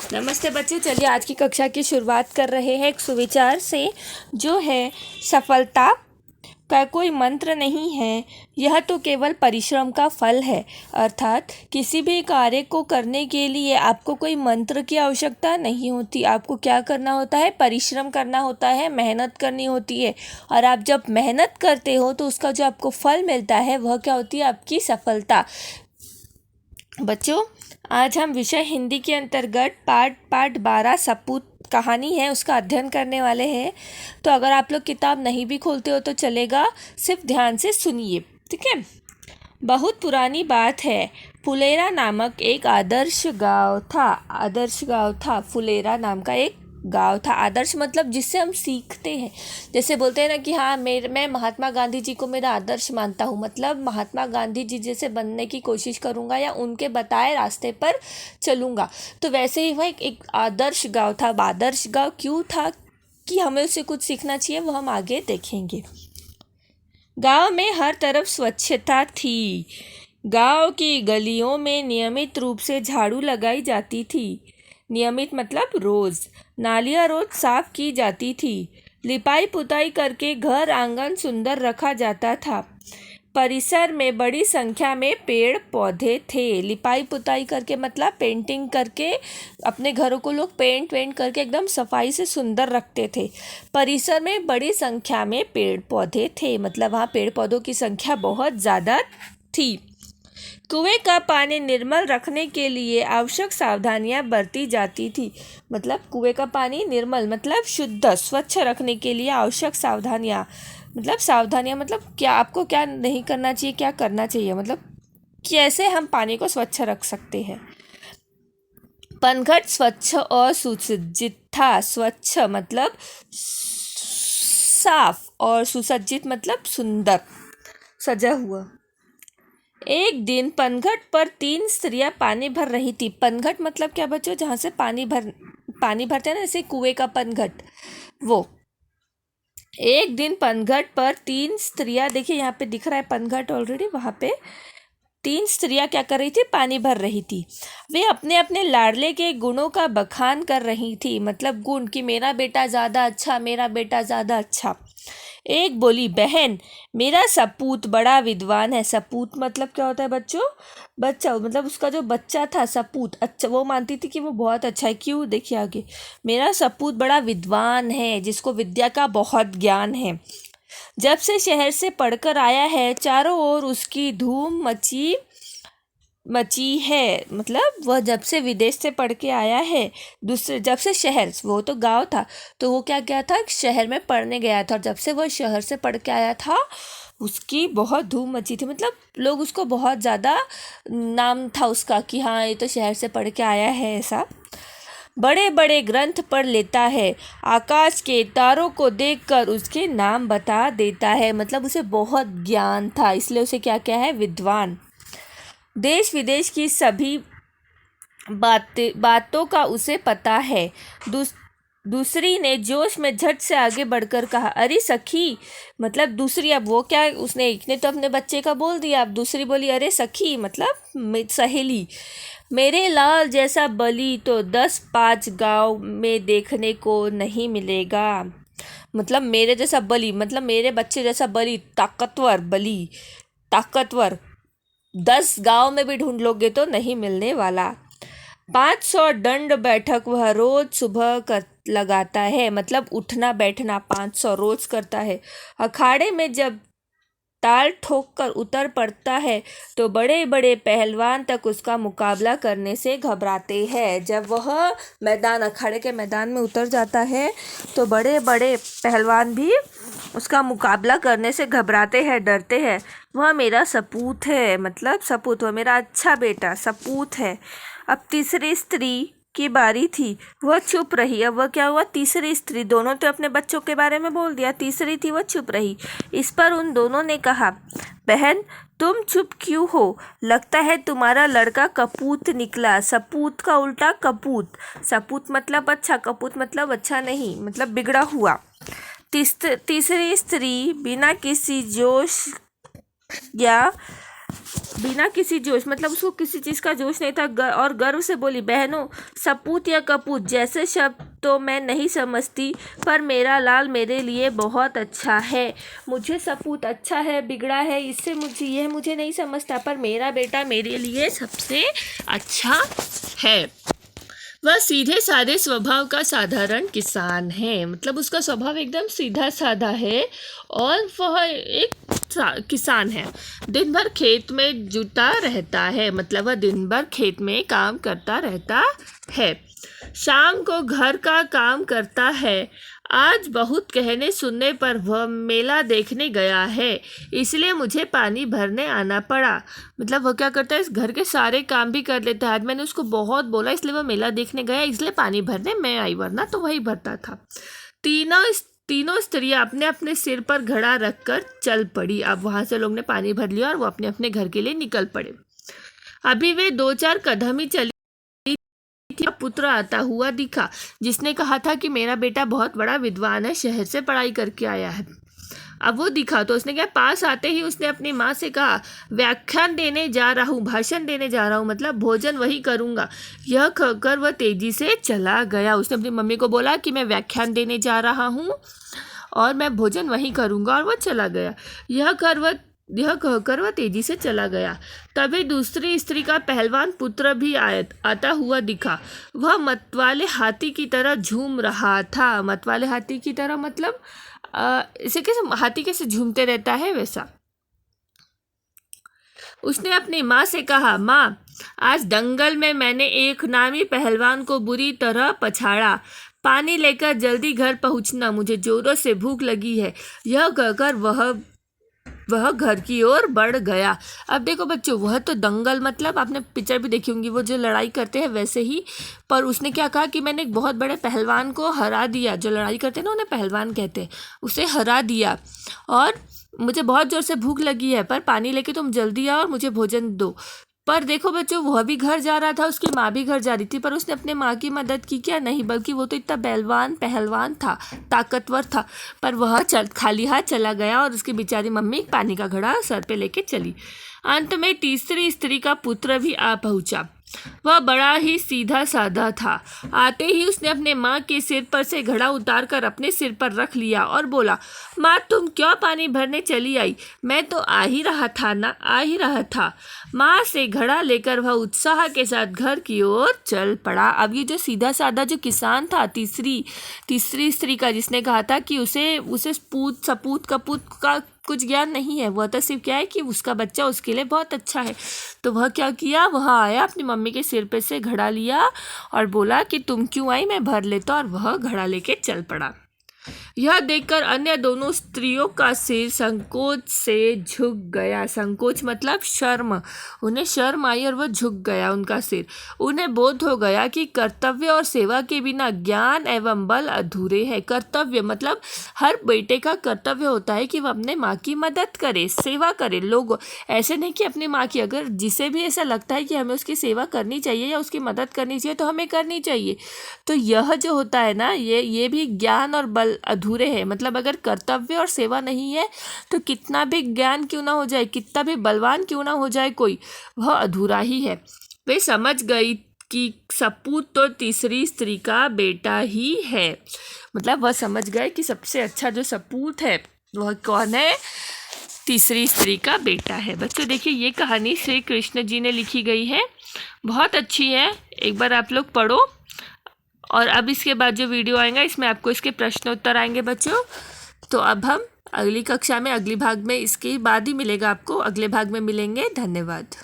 नमस्ते बच्चों, चलिए आज की कक्षा की शुरुआत कर रहे हैं एक सुविचार से, जो है सफलता का कोई मंत्र नहीं है, यह तो केवल परिश्रम का फल है। अर्थात किसी भी कार्य को करने के लिए आपको कोई मंत्र की आवश्यकता नहीं होती। आपको क्या करना होता है? परिश्रम करना होता है, मेहनत करनी होती है। और आप जब मेहनत करते हो तो उसका जो आपको फल मिलता है वह क्या होती है? आपकी सफलता। बच्चों, आज हम विषय हिंदी के अंतर्गत पाठ 12 सपूत कहानी है उसका अध्ययन करने वाले हैं। तो अगर आप लोग किताब नहीं भी खोलते हो तो चलेगा, सिर्फ ध्यान से सुनिए, ठीक है। बहुत पुरानी बात है, फुलेरा नामक एक आदर्श गांव था। फुलेरा नाम का एक गांव था। आदर्श मतलब जिससे हम सीखते हैं। जैसे बोलते हैं ना कि हाँ, मैं महात्मा गांधी जी को मेरा आदर्श मानता हूँ, मतलब महात्मा गांधी जी जैसे बनने की कोशिश करूँगा या उनके बताए रास्ते पर चलूँगा। तो वैसे ही वह एक आदर्श गांव था। आदर्श गांव क्यों था कि हमें उससे कुछ सीखना चाहिए, वो हम आगे देखेंगे। गांव में हर तरफ स्वच्छता थी। गांव की गलियों में नियमित रूप से झाड़ू लगाई जाती थी। नियमित मतलब रोज। नालियाँ रोज साफ की जाती थी। लिपाई पुताई करके घर आंगन सुंदर रखा जाता था। परिसर में बड़ी संख्या में पेड़ पौधे थे। लिपाई पुताई करके मतलब पेंटिंग करके अपने घरों को लोग पेंट करके एकदम सफाई से सुंदर रखते थे। परिसर में बड़ी संख्या में पेड़ पौधे थे, मतलब वहाँ पेड़ पौधों की संख्या बहुत ज़्यादा थी। कुएं का पानी निर्मल रखने के लिए आवश्यक सावधानियां बरती जाती थी। मतलब कुएं का पानी निर्मल मतलब शुद्ध स्वच्छ रखने के लिए आवश्यक सावधानियां मतलब क्या आपको क्या नहीं करना चाहिए, क्या करना चाहिए, मतलब कैसे हम पानी को स्वच्छ रख सकते हैं। पनघट स्वच्छ और सुसज्जित था। स्वच्छ मतलब साफ और सुसज्जित मतलब सुंदर सजा हुआ। एक दिन पनघट पर 3 स्त्रियां पानी भर रही थी। पनघट मतलब क्या बच्चों? जहाँ से पानी भरते हैं ना, जैसे कुएं का पनघट, वो। एक दिन पनघट पर 3 स्त्रियां, देखिए यहाँ पे दिख रहा है पनघट ऑलरेडी, वहाँ पे 3 स्त्रियां क्या कर रही थी? पानी भर रही थी। वे अपने अपने लाडले के गुणों का बखान कर रही थी, मतलब गुण कि मेरा बेटा ज़्यादा अच्छा, मेरा बेटा ज़्यादा अच्छा। एक बोली, बहन, मेरा सपूत बड़ा विद्वान है। सपूत मतलब क्या होता है बच्चों? बच्चा, मतलब उसका जो बच्चा था सपूत, अच्छा, वो मानती थी कि वो बहुत अच्छा है। क्यों? देखिए आगे, मेरा सपूत बड़ा विद्वान है, जिसको विद्या का बहुत ज्ञान है। जब से शहर से पढ़कर आया है, चारों ओर उसकी धूम मची है। मतलब वह जब से विदेश से पढ़ के आया है, जब से शहर, वो तो गांव था, तो वो क्या था, शहर में पढ़ने गया था, और जब से वह शहर से पढ़ के आया था उसकी बहुत धूम मची थी। मतलब लोग उसको बहुत ज़्यादा नाम था उसका कि हाँ, ये तो शहर से पढ़ के आया है। ऐसा बड़े बड़े ग्रंथ पढ़ लेता है, आकाश के तारों को देखकर उसके नाम बता देता है। मतलब उसे बहुत ज्ञान था, इसलिए उसे क्या है? विद्वान। देश विदेश की सभी बातों का उसे पता है। दूसरी ने जोश में झट से आगे बढ़कर कहा, अरे सखी, मतलब दूसरी, अब वो क्या, उसने, एक ने तो अपने बच्चे का बोल दिया, अब दूसरी बोली, अरे सखी मतलब सहेली, मेरे लाल जैसा बलि तो 10-5 गांव में देखने को नहीं मिलेगा। मतलब मेरे जैसा बलि, मतलब मेरे बच्चे जैसा बलि, ताकतवर 10 गांव में भी ढूंढ लोगे तो नहीं मिलने वाला। 500 दंड बैठक वह रोज सुबह कर लगाता है, मतलब उठना बैठना 500 रोज करता है। अखाड़े में जब ताल ठोक कर उतर पड़ता है तो बड़े बड़े पहलवान तक उसका मुकाबला करने से घबराते हैं। जब वह अखाड़े के मैदान में उतर जाता है तो बड़े बड़े पहलवान भी उसका मुकाबला करने से घबराते हैं, डरते हैं। वह मेरा सपूत है, मतलब सपूत, वह मेरा अच्छा बेटा सपूत है। अब तीसरी स्त्री की बारी थी, वह चुप रही। अब वह क्या हुआ? तीसरी स्त्री, दोनों तो अपने बच्चों के बारे में बोल दिया, तीसरी थी वह चुप रही। इस पर उन दोनों ने कहा, बहन, तुम चुप क्यों हो? लगता है तुम्हारा लड़का कपूत निकला। सपूत का उल्टा कपूत। सपूत मतलब अच्छा, कपूत मतलब अच्छा नहीं, मतलब बिगड़ा हुआ। तीसरी स्त्री बिना किसी जोश या बिना किसी जोश, मतलब उसको किसी चीज़ का जोश नहीं था, और गर्व से बोली, बहनों, सपूत या कपूत जैसे शब्द तो मैं नहीं समझती, पर मेरा लाल मेरे लिए बहुत अच्छा है। मुझे सपूत अच्छा है, बिगड़ा है, इससे मुझे नहीं समझता, पर मेरा बेटा मेरे लिए सबसे अच्छा है। वह सीधे साधे स्वभाव का साधारण किसान है, मतलब उसका स्वभाव एकदम सीधा साधा है और वह एक किसान है। दिन भर खेत में जुटा रहता है, मतलब वह दिन भर खेत में काम करता रहता है। शाम को घर का काम करता है। आज बहुत कहने सुनने पर वह मेला देखने गया है, इसलिए मुझे पानी भरने आना पड़ा। मतलब वह क्या करता है, इस घर के सारे काम भी कर लेता है। आज मैंने उसको बहुत बोला, इसलिए वह मेला देखने गया, इसलिए पानी भरने मैं आई, वरना तो वही भरता था। तीनों स्त्रियां अपने अपने सिर पर घड़ा रखकर चल पड़ी। अब वहां से लोग ने पानी भर लिया और वो अपने अपने घर के लिए निकल पड़े। अभी वे 2-4 कदम ही चली, पुत्र आता हुआ दिखा, जिसने कहा था कि मेरा बेटा बहुत बड़ा विद्वान है, शहर से पढ़ाई करके आया है। अब वो दिखा तो उसने क्या, पास आते ही उसने अपनी माँ से कहा, व्याख्यान देने जा रहा हूँ, भाषण देने जा रहा हूँ, मतलब भोजन वही करूँगा। यह कहकर वह तेजी से चला गया। उसने अपनी मम्मी को बोला कि मैं व्याख्यान देने जा रहा हूँ और मैं भोजन वही करूँगा, और वह चला गया। यह कहकर वह तेजी से चला गया। तभी दूसरी स्त्री का पहलवान पुत्र भी आता हुआ दिखा। वह मतवाले हाथी की तरह झूम रहा था। मतवाले हाथी की तरह मतलब इसे कैसे, हाथी कैसे झूमते रहता है वैसा। उसने अपनी माँ से कहा, माँ, आज दंगल में मैंने एक नामी पहलवान को बुरी तरह पछाड़ा। पानी लेकर जल्दी घर पहुँचना, मुझे जोरों से भूख लगी है। यह कहकर वह घर की ओर बढ़ गया। अब देखो बच्चों, वह तो दंगल, मतलब आपने पिक्चर भी देखी होंगी, वो जो लड़ाई करते हैं वैसे ही, पर उसने क्या कहा कि मैंने एक बहुत बड़े पहलवान को हरा दिया। जो लड़ाई करते हैं ना, उन्हें पहलवान कहते हैं। उसे हरा दिया, और मुझे बहुत ज़ोर से भूख लगी है, पर पानी लेके तुम जल्दी आओ और मुझे भोजन दो। पर देखो बच्चों, वह भी घर जा रहा था, उसकी माँ भी घर जा रही थी, पर उसने अपने माँ की मदद की क्या? नहीं, बल्कि वो तो इतना पहलवान था, ताकतवर था, पर वह खाली हाथ चला गया और उसकी बेचारी मम्मी पानी का घड़ा सर पे लेके चली। अंत में तीसरी स्त्री का पुत्र भी आ पहुंचा। वह बड़ा ही सीधा साधा था। आते ही उसने अपने माँ के सिर पर से घड़ा उतार कर अपने सिर पर रख लिया और बोला, माँ, तुम क्यों पानी भरने चली आई? मैं तो आ ही रहा था। माँ से घड़ा लेकर वह उत्साह के साथ घर की ओर चल पड़ा। अब ये जो सीधा साधा जो किसान था, तीसरी स्त्री का, जिसने कहा था कि उसे सपूत कपूत का कुछ ज्ञान नहीं है, वह तो सिर्फ क्या है कि उसका बच्चा उसके लिए बहुत अच्छा है, तो वह क्या किया, वह आया, अपनी मम्मी के सिर पे से घड़ा लिया और बोला कि तुम क्यों आई, मैं भर लेता, और वह घड़ा लेके चल पड़ा। यह देखकर अन्य दोनों स्त्रियों का सिर संकोच से झुक गया। संकोच मतलब शर्म, उन्हें शर्म आई और वह झुक गया उनका सिर। उन्हें बोध हो गया कि कर्तव्य और सेवा के बिना ज्ञान एवं बल अधूरे हैं। कर्तव्य मतलब हर बेटे का कर्तव्य होता है कि वह अपने माँ की मदद करे, सेवा करे। लोग ऐसे नहीं कि अपनी माँ की, अगर जिसे भी ऐसा लगता है कि हमें उसकी सेवा करनी चाहिए या उसकी मदद करनी चाहिए तो हमें करनी चाहिए। तो यह जो होता है ना, ये भी ज्ञान और बल अधूरे हैं। मतलब अगर कर्तव्य और सेवा नहीं है तो कितना भी ज्ञान क्यों ना हो जाए, कितना भी बलवान क्यों ना हो जाए कोई, वह अधूरा ही है। वे समझ गई कि सपूत तो तीसरी स्त्री का बेटा ही है। मतलब वह समझ गए कि सबसे अच्छा जो सपूत है वह कौन है? तीसरी स्त्री का बेटा है। बच्चों देखिए, ये कहानी श्री कृष्ण जी ने लिखी गई है, बहुत अच्छी है, एक बार आप लोग पढ़ो। और अब इसके बाद जो वीडियो आएगा इसमें आपको इसके प्रश्न उत्तर आएंगे बच्चों। तो अब हम अगली कक्षा में, अगली भाग में, इसके बाद ही मिलेगा आपको, अगले भाग में मिलेंगे। धन्यवाद।